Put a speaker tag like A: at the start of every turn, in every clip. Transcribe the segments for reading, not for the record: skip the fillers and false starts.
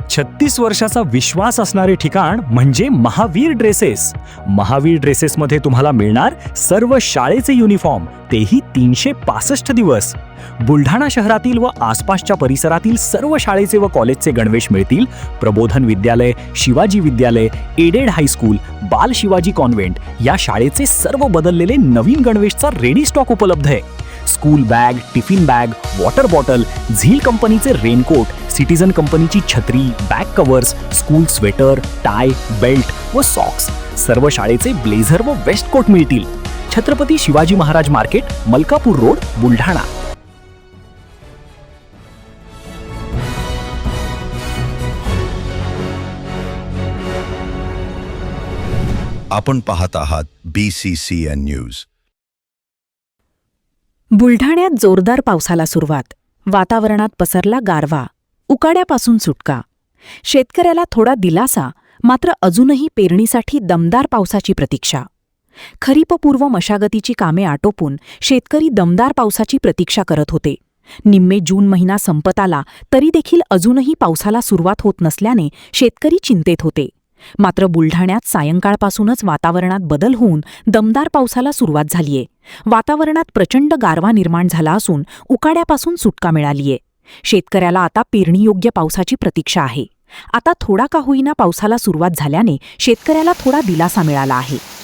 A: 36 वर्षाचा विश्वास असणारे ठिकाण म्हणजे महावीर ड्रेसेस. महावीर ड्रेसेसमध्ये तुम्हाला मिळणार सर्व शाळेचे युनिफॉर्म, तेही 365 दिवस. बुलढाणा शहरातील व आसपासच्या परिसरातील सर्व शाळेचे व कॉलेजचे गणवेश मिळतील. प्रबोधन विद्यालय, शिवाजी विद्यालय, एडेड हायस्कूल, बाल शिवाजी कॉन्व्हेंट या शाळेचे सर्व बदललेले नवीन गणवेशचा रेडी स्टॉक उपलब्ध आहे. School bag, tiffin bag, water bottle, झील कंपनीचे रेनकोट, सिटीजन कंपनीची छत्री, back covers, school sweater, tie, belt व सॉक्स, सर्व शाळेचे ब्लेझर व वेस्ट कोट मिळतील. Chhatrapati Shivaji Maharaj market, Malkapur road, Buldhana.
B: आपण पाहत आहात BCCN न्यूज.
C: बुलढाण्यात जोरदार पावसाला सुरुवात. वातावरणात पसरला गारवा. उकाड्यापासून सुटका. शेतकऱ्याला थोडा दिलासा, मात्र अजूनही पेरणीसाठी दमदार पावसाची प्रतीक्षा. खरीपपूर्व मशागतीची कामे आटोपून शेतकरी दमदार पावसाची प्रतीक्षा करत होते. निम्मे जून महिना संपत आला तरी देखील अजूनही पावसाला सुरुवात होत नसल्याने शेतकरी चिंतेत होते. मात्र बुलढाण्यात सायंकाळपासूनच वातावरणात बदल होऊन दमदार पावसाला सुरुवात झालीये. वातावरणात प्रचंड गारवा निर्माण झाला असून उकाड्यापासून सुटका मिळालीये. शेतकऱ्याला आता पेरणीयोग्य पावसाची प्रतीक्षा आहे. आता थोडा का होईना पावसाला सुरुवात झाल्याने शेतकऱ्याला थोडा दिलासा मिळाला आहे.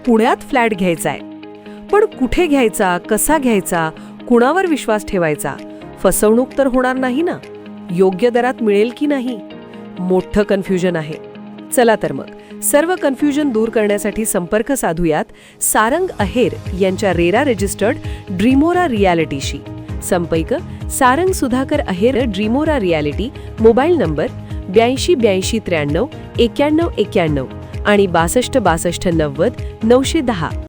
D: पुण्यात फ्लॅट घ्यायचाय, पण कुठे घ्यायचा, कसा घ्यायचा, कुणावर विश्वास ठेवायचा? फसवणूक तर होणार नाही ना? योग्य दरात मिळेल की नाही? मोठं कन्फ्युजन आहे. चला तर मग सर्व कन्फ्युजन दूर करण्यासाठी संपर्क साधूयात सारंग अहेर यांच्या रेरा रजिस्टर्ड ड्रीमोरा रियालिटीशी. संपर्क सारंग सुधाकर अहेर, ड्रीमोरा रियालिटी. मोबाईल नंबर 82 83 93 91 आणि 62 62 90 910.